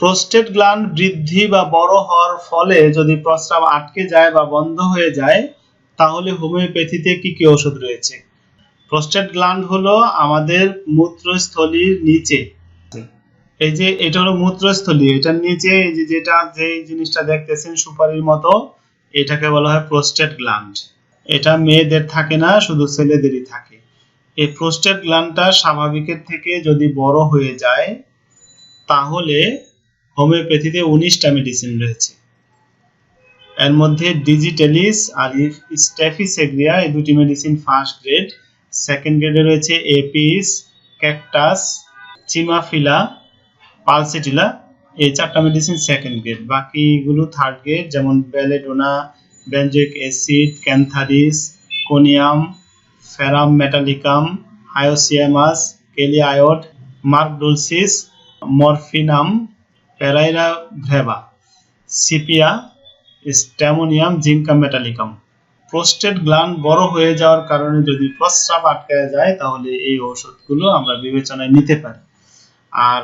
Prostate gland বৃদ্ধি বা বড় হওয়ার ফলে যদি প্রস্রাব আটকে যায় বা বন্ধ হয়ে যায়, তাহলে হোমিওপ্যাথিতে কি কি ওষুধ রয়েছে? প্রোস্টেট গ্ল্যান্ড হলো আমাদের মূত্রস্থলীর নিচে, এই যে এটা হলো মূত্রস্থলী, এটার নিচে এই যে যে জিনিসটা দেখতেছেন সুপারির মতো, এটাকে বলা হয় প্রোস্টেট গ্ল্যান্ড। এটা মেয়েদের থাকে না, শুধু ছেলেদেরই থাকে। এই প্রোস্টেট গ্ল্যান্ডটা স্বাভাবিকের থেকে যদি বড় হয়ে যায়, তাহলে হোমিওপ্যাথিতে 19টা মেডিসিন রয়েছে। এর মধ্যে ডিজিটালিস আর স্ট্যাফিসেগ্রিয়া, এই দুটি মেডিসিন ফার্স্ট গ্রেড। সেকেন্ড গ্রেডে রয়েছে এপিস, ক্যাকটাস, চিমাফিলা, পালসিটিলা, এই 4টা মেডিসিন সেকেন্ড গ্রেড। বাকিগুলো থার্ড গ্রেড, যেমন belladonna, benzoic acid, cantharis, conium, ferrum metallicum, hyoscyamus, কেলিআয়োড, মার্কডুলসিস, মরফিনাম, পেরাইরা ভ্রেবা, sepia, stramonium, zincum metallicum. Prostate gland বড় হয়ে যাওয়ার কারণে যদি প্রস্রাব আটকে যায়, তাহলে এই ওষুধগুলো আমরা বিবেচনায় নিতে পারি। আর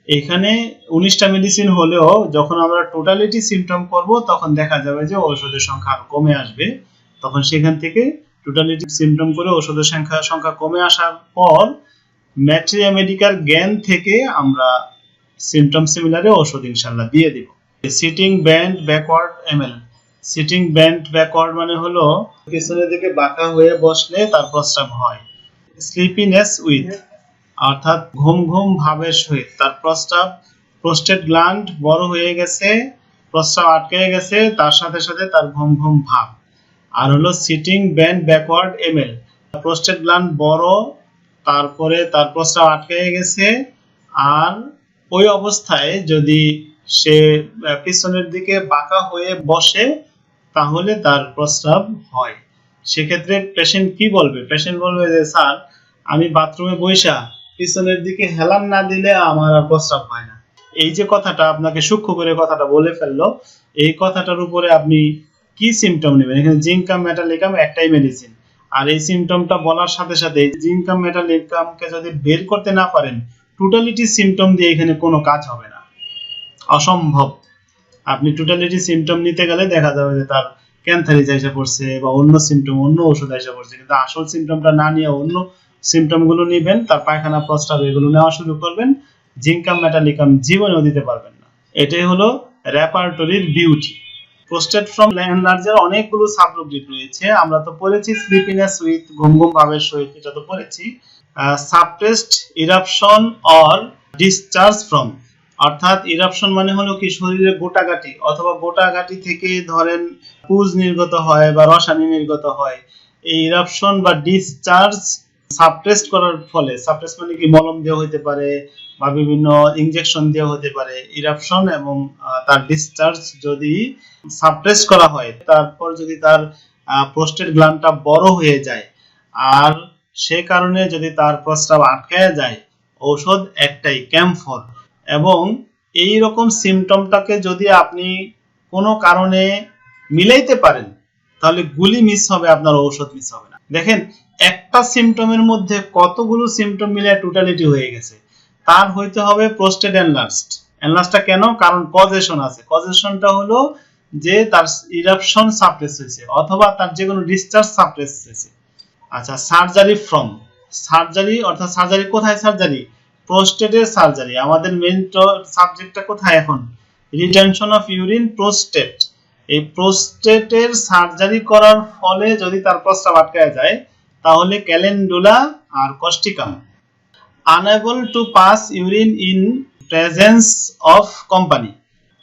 এখানে 19টা মেডিসিন হলেও যখন আমরা টোটালিটি সিমটম করব, তখন দেখা যাবে যে ওষুধের সংখ্যা কমে আসবে। তখন সেখান থেকে টোটালিটি সিমটম করে ওষুধের সংখ্যা কমে আসার পর ম্যাট্রিয়া মেডিকার জ্ঞান থেকে আমরা সিমটম সিমিলারে ওষুধ ইনশাআল্লাহ দিয়ে দিব। Sitting bent backward ML. Sitting bent backward মানে হলো পিছনের দিকে বাঁকা হয়ে বসলে তার প্রস্রাব হয়। স্লিপিনেস উইথ, অর্থাৎ ঘুম ঘুম ভাবের সহিত তার প্রস্রাব, প্রোস্টেট গ্ল্যান্ড বড় হয়ে গেছে, প্রস্রাব আটকে গেছে, তার সাথে সাথে তার ঘুম ঘুম ভাব। আর হলো sitting bent backward ML, prostate gland বড়, তারপরে তার প্রস্রাব আটকে গেছে, আর ওই অবস্থায় যদি সে পিছনের দিকে বাঁকা হয়ে বসে, তাহলে তার প্রস্রাব হয়। সেক্ষেত্রে পেশেন্ট কি বলবে? পেশেন্ট বলবে যে স্যার, আমি বাথরুমে বসা পিছনের দিকে হেলান না দিলে আমার আর প্রস্রাব হয় না। এই যে কথাটা আপনাকে সূক্ষ্ম করে কথাটা বলে ফেললো, এই কথাটার উপরে আপনি কি সিমটম নেবেন? এখানে জিঙ্কাম মেটালিকাম একটাই মেডিসিন, আর এই সিমটমটা বলার সাথে সাথে জিঙ্কাম মেটালিকামকে যদি বের করতে না পারেন, টোটালিটি সিমটম দিয়ে এখানে কোনো কাজ হবে না, অসম্ভব। আপনি টোটালিটি সিমটম নিতে গেলে দেখা যাবে যে তার ক্যান্সারিস এসে পড়ছে বা অন্য সিমটম, অন্য ওষুধ এসে পড়ছে, কিন্তু আসল সিমটমটা না নিয়ে অন্য সিমটম গুলো নেবেন, তার পায়খানা, প্রস্রাব এগুলো নেওয়া শুরু করবেন, জিঙ্কাম মেটালিকাম জীবনেও দিতে পারবেন না। এটাই হলো রেপার্টরির বিউটি। প্রোস্টেট ফ্রম এনলার্জের অনেকগুলো সাবগ্রুপ রয়েছে, আমরা তো পড়েছি স্লিপিনেস উইথ, ঘুম ঘুম ভাবের সহিত, এটা তো পড়েছি। Suppressed eruption or discharge from, অর্থাৎ ইরাপশন মানে হলো কি শরীরে গোটাগাটি অথবা গোটাগাটি থেকে ধরেন পুজ নির্গত হয় বা রসায়ন নির্গত হয়, এই ইরাপশন বা ডিসচার্জ সাপ্রেস করার ফলে, সাপ্রেস মানে কি মলম দেওয়া হতে পারে বা বিভিন্ন ইনজেকশন দেওয়া হতে পারে, ইরাপশন এবং তার ডিসচার্জ যদি সাপ্রেস করা হয়, তারপর যদি তার প্রোস্টেট গ্ল্যান্ডটা বড় হয়ে যায় আর সে কারণে যদি তার প্রস্রাব আটকে যায়, ঔষধ একটাই, ক্যাম্ফর। এবং এই রকম সিমটমটাকে যদি আপনি কোনো কারণে মিলাইতে পারেন, তাহলে গুলি মিস হবে, আপনার ঔষধ মিস হবে না। দেখেন, একটা সিমটমের মধ্যে কতগুলো সিমটম মিলে টোটালিটি হয়ে গেছে। তার হইতে হবে প্রোস্টেট এনলার্জড। এনলার্জটা কেন? কারণ কজেশন আছে। কজেশনটা হলো যে তার ইরাপশন সাপ্রেস হয়েছে অথবা তার যে কোনো ডিসচার্জ সাপ্রেস হয়েছে। আচ্ছা, সার্জারি ফ্রম, সার্জারি অর্থাৎ সার্জারি কোথায়? সার্জারি প্রোস্টেটের সার্জারি। আমাদের মেইন সাবজেক্টটা কোথায় এখন? Retention of urine, prostate. এই প্রোস্টেটের সার্জারি করার ফলে যদি তার প্রস্রাব আটকায় যায়, তাহলে ক্যালেন্ডুলা আর causticum. Unable to pass urine in presence of company,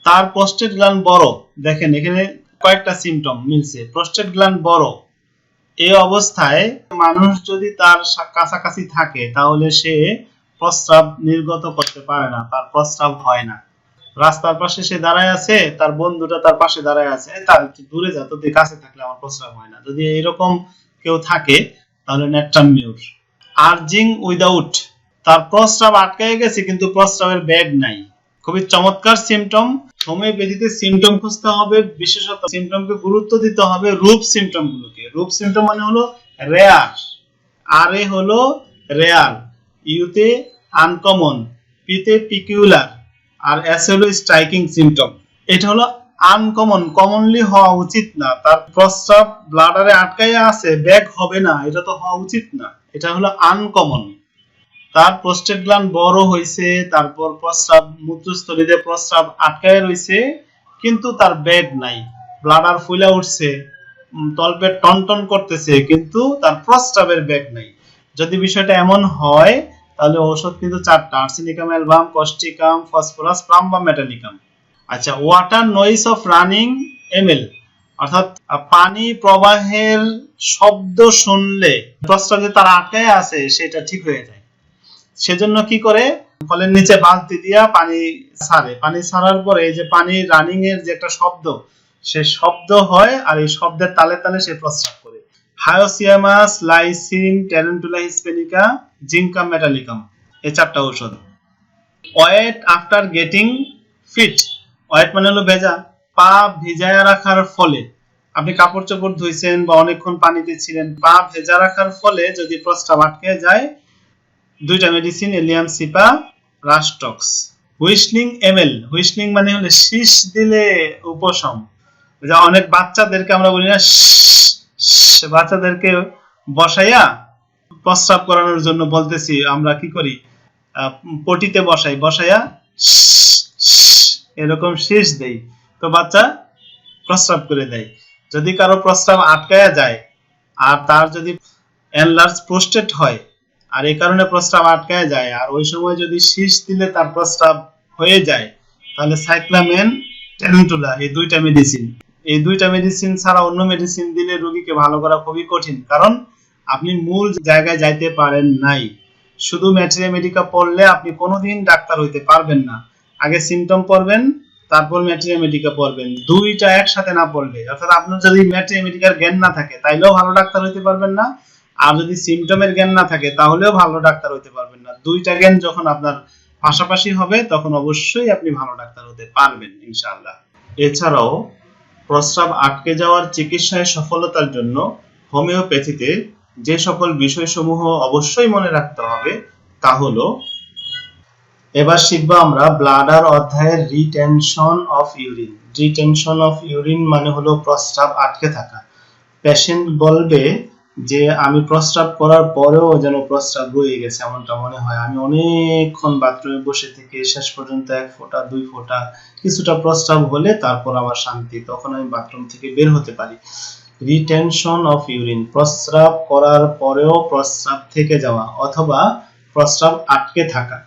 তার প্রোস্টেট গ্ল্যান্ড বড়। দেখেন এখানে কয়েকটা সিমটম মিলছে। প্রোস্টেট গ্ল্যান্ড বড়, এই অবস্থায় মানুষ যদি তার কাছাকাছি থাকে, তাহলে সে প্রস্রাব নির্গত করতে পারে না, তার প্রস্রাব হয় না। রাস্তার পাশে সে দাঁড়ায় আছে, তার বন্ধুটা তার পাশে দাঁড়ায় আছে, তার দূরে যা, তো কাছে থাকলে আমার প্রস্রাব হয় না, যদি এরকম কেউ থাকে, তাহলে নেট্রাম মিউর। আর্জিং উইদাউট, তার প্রস্রাব আটকে গেছে কিন্তু প্রস্রাবের ব্যাগ নাই। খুবই চমৎকার সিমটম। হোমিওপ্যাথিতে সিমটম খুঁজতে হবে, বিশেষত সিমটমকে গুরুত্ব দিতে হবে রূপ সিমটম গুলোকে। রূপ সিমটম মানে হলো রেয়ার, আর এ হলো রেয়ার, ইউতে আনকমন, পিতে পিকিউলার, আর এস হলো স্ট্রাইকিং সিম্পটম। এটা হলো আনকমন, কমনলি হওয়া উচিত না। তার প্রস্রাব ব্লাডারে আটকাইয়া আছে, ব্যাক হবে না, এটা তো হওয়া উচিত না। এটা হলো আনকমন। তার প্রস্টেট গ্ল্যান্ড বড় হইছে, তারপর প্রস্রাব মূত্রস্থলীতে প্রস্রাব আটকায় রইছে, কিন্তু তার ব্যাগ নাই, ব্লাডার ফুলা উঠছে, তলপেট টনটন করতেছে, কিন্তু তার প্রস্রাবের ব্যাগ নাই। যদি বিষয়টা এমন হয় তাহলে ঔষধ কিন্তু চারটা: arsenicum album, causticum, phosphorus, plumbum, metallicum. আচ্ছা, water noise of running ML, অর্থাৎ পানি প্রবাহের শব্দ শুনলে প্রস্রাব যে তার আটকায় আছে সেটা ঠিক হয়ে যায়। সেজন্য কি করে, কলের নিচে বালতি দিয়া পানি ছাড়ে, পানি ছাড়ার পরে এই যে পানি রানিং এর যে একটা শব্দ, সে শব্দ হয়, আর এই শব্দের তালে তালে সে প্রস্রাব করে। Hyoscyamus, lyssin, tarentula hispanica, zincum, metallicum, এই চারটা ঔষধ। Wet after getting feet, wet মানে হলো ভেজা, পা ভিজায়া রাখার ফলে, আপনি কাপড় চোপড় ধুইছেন বা অনেকক্ষণ পানিতে ছিলেন, পা ভেজা রাখার ফলে যদি প্রস্রাব আটকে যায়, দুইটা medicine, allium cepa, রাস্টক্স। Whistling ML, whistling মানে হলো শীষ দিলে উপশম। যা অনেক বাচ্চাদেরকে আমরা বলি না, বাচ্চাদেরকে বসাইয়া প্রস্রাব করানোর জন্য বলতেছি, আমরা কি করি, পটিতে বসাইয়া এরকম শীষ দেই, তো বাচ্চা প্রস্রাব করে দেয়। যদি কারো প্রস্রাব আটকায়া যায় আর তার যদি এনলার্জ প্রোস্টেট হয় আর এই কারণে প্রস্রাব আটকায় যায়, আর ওই সময় যদি শীষ দিলে তার প্রস্রাব হয়ে যায়, তাহলে সাইক্লামেন, ট্যারেন্টুলা, এই দুইটা মেডিসিন ছাড়া অন্য মেডিসিন দিলে রোগীকে ভালো করা খুবই কঠিন, কারণ আপনি মূল জায়গায় যাইতে পারেন নাই। শুধু ম্যাটেরিয়া মেডিকা পড়লে আপনি কোনোদিন ডাক্তার হইতে পারবেন না। আগে সিমটম পড়বেন, তারপর ম্যাটেরিয়া মেডিকা পড়বেন, দুইটা একসাথে না পড়লে, অর্থাৎ আপনার যদি ম্যাটেরিয়া মেডিকার জ্ঞান না থাকে তাইলেও ভালো ডাক্তার হইতে পারবেন না, আর যদি সিমটমের জ্ঞান না থাকে তাহলেও ভালো ডাক্তার হইতে পারবেন না। দুইটা জ্ঞান যখন আপনার পাশাপাশি হবে তখন অবশ্যই আপনি ভালো ডাক্তার হতে পারবেন ইনশাআল্লাহ। এছাড়াও প্রস্রাব আটকে যাওয়ার চিকিৎসায় সফলতার জন্য হোমিওপ্যাথিতে যে সকল বিষয়সমূহ অবশ্যই মনে রাখতে হবে তা হলো, এবার শিখবো আমরা ব্লাডার অধ্যায়ের retention of urine. Retention of urine মানে হলো প্রস্রাব আটকে থাকা। পেশেন্ট বলবে যে আমি প্রস্রাব করার পরেও যেন প্রস্রাব রয়ে গেছে, এমনটা মনে হয়। আমি অনেকক্ষণ বাথরুমে বসে থেকে শেষ পর্যন্ত 1 ফোঁটা 2 ফোঁটা কিছুটা প্রস্রাব হলে তারপর আমার শান্তি, তখন আমি বাথরুম থেকে বের হতে পারি। রিটেনশন অফ ইউরিন, প্রস্রাব করার পরেও প্রস্রাব থেকে যাওয়া অথবা প্রস্রাব আটকে থাকা।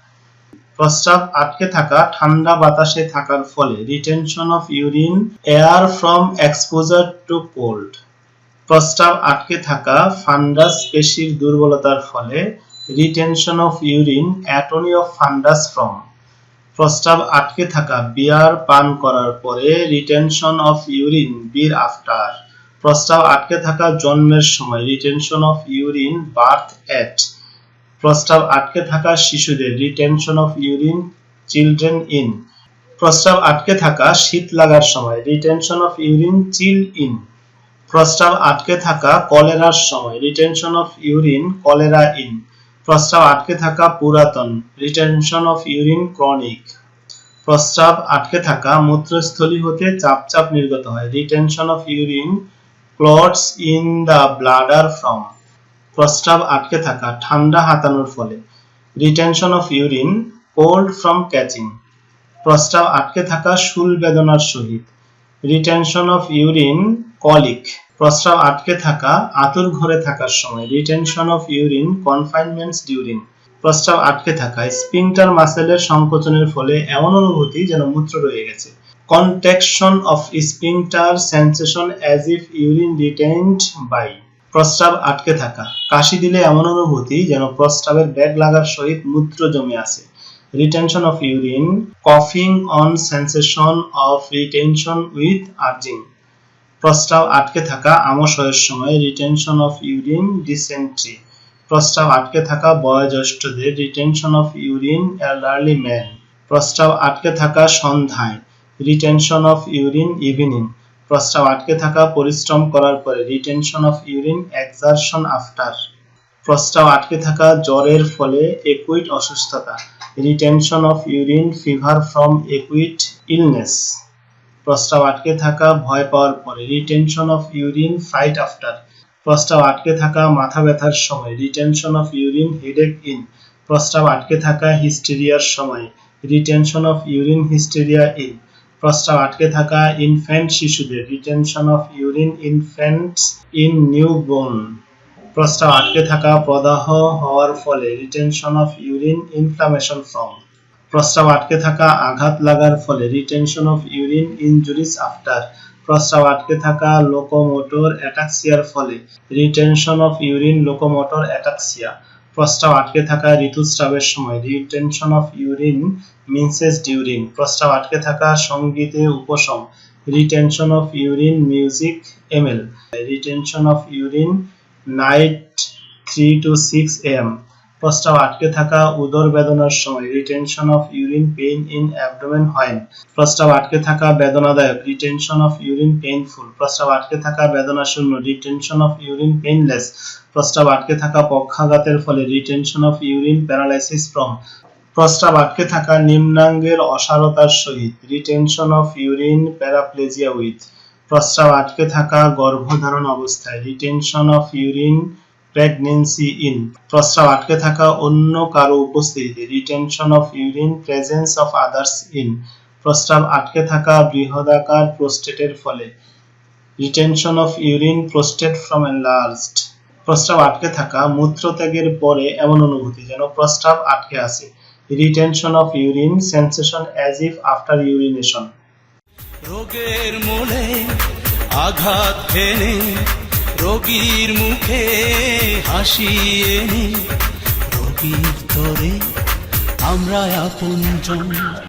প্রস্রাব আটকে থাকা ঠান্ডা বাতাসে থাকার ফলে, retention of urine air from exposure to cold. প্রস্রাব আটকে থাকা ফান্ডাস পেশির দুর্বলতার ফলে, retention of urine atony of fundus from. প্রস্রাব আটকে থাকা বিয়ার পান করার পরে, retention of urine beer after. প্রস্রাব আটকে থাকা জন্মের সময়, retention of urine birth at. প্রস্রাব আটকে থাকা শিশুদের, retention of urine children in. প্রস্রাব আটকে থাকা শীত লাগার সময়, retention of urine chill in. প্রস্রাব আটকে থাকা কলেরার সময়, retention of urine cholera in. প্রস্রাব আটকে থাকা পুরাতন, রিটেনশন অফ ইউরিন ক্রনিক। প্রস্রাব আটকে থাকা মূত্রস্থলী হতে চাপ চাপ নির্গত হয়, retention of urine clots in the bladder from. প্রস্রাব আটকে থাকা ঠান্ডা হাতানোর ফলে, retention of urine cold from catching. প্রস্রাব আটকে থাকা শুল বেদনার সহিত, রিটেনশন অফ ইউরিন কলিক। প্রস্রাব আটকে থাকা আতুর ঘরে থাকার সময়, রিটেনশন অফ ইউরিন কনফাইনমেন্টস ডিউরিং। প্রস্রাব আটকে থাকা স্ফিংটার মাসেলের সংকোচনের ফলে এমন অনুভূতি যেন মূত্র রয়ে গেছে, contraction of sphincter sensation as if urine retained by. প্রস্রাব আটকে থাকা কাশি দিলে এমন অনুভূতি যেন প্রস্রাবের ব্যাগ লাগার সহিত মূত্র জমে আছে, রিটেনশন অফ ইউরিন কফিং on sensation of retention with urging. প্রস্রাব আটকে থাকা আমাশয়ের সময়, রিটেনশন অফ ইউরিন ডিসেন্ট্রি। প্রস্রাব আটকে থাকা বয়োজ্যেষ্ঠদের, retention of urine elderly man. প্রস্রাব আটকে থাকা সন্ধ্যায়, রিটেনশন অফ ইউরিন ইভিনিং। প্রস্রাব আটকে থাকা পরিশ্রম করার পরে, retention of urine exertion after. প্রস্রাব আটকে থাকা জ্বরের ফলে একুইট অসুস্থতা, retention of urine, fever from acute illness, প্রস্রাব আটকে থাকা ভয় পাওয়ার পরে। Retention of urine, fruit after, প্রস্রাব আটকে থাকা মাথা ব্যথার সময়। Retention of urine, headache in, প্রস্রাব আটকে থাকা হিস্টেরিয়ার সময়। Retention of urine, hysteria in, প্রস্রাব আটকে থাকা ইনফ্যান্ট শিশুদের। Retention of urine, infants in newborn, প্রস্রাব আটকে থাকা প্রদাহ হওয়ার ফলে। Retention of urine, inflammation from, প্রস্রাব আটকে থাকা আঘাত লাগার ফলে। রিটেনশন অফ ইউরিন, ইনজুরিস আফটার, প্রস্রাব আটকে থাকা লোকোমোটর অ্যাটাক্সিয়ার ফলে। Retention of urine, locomotor ataxia, প্রস্রাব আটকে থাকা ঋতুস্রাবের সময়। Retention of urine, menses during, প্রস্রাব আটকে থাকা সঙ্গীতে উপশম। Retention of urine, music ML, retention of urine, night 3 to 6 am, প্রস্রাব আটকে থাকা উদর বেদনার সময়। Retention of urine, pain in abdomen when, প্রস্রাব আটকে থাকা বেদনাদায়ক। রিটেনশন অফ ইউরিন, পেইনফুল, প্রস্রাব আটকে থাকা বেদনাশূন্য। রিটেনশন অফ ইউরিন, পেইনলেস, প্রস্রাব আটকে থাকা পক্ষাঘাতের ফলে। Retention of urine, paralysis from, প্রস্রাব আটকে থাকা নিম্নাঙ্গের অসারতার সহিত। Retention of urine, paraplegia with, প্রস্রাব আটকে থাকা গর্ভধারণ অবস্থায়। Retention of urine, pregnancy in, প্রস্রাব আটকে থাকা অন্য কারো উপস্থিতিতে। Retention of urine, presence of others in, প্রস্রাব আটকে থাকা বৃহদাকার প্রোস্টেটের ফলে। Retention of urine, prostate from enlarged, প্রস্রাব আটকে থাকা মূত্রত্যাগের পরে এমন অনুভূতি যেন প্রস্রাব আটকে আছে। Retention of urine, sensation as if after urination. রোগের মূলে আঘাত হেনে রোগীর মুখে হাসি এনে রোগীর তরে আমরা আপনজন।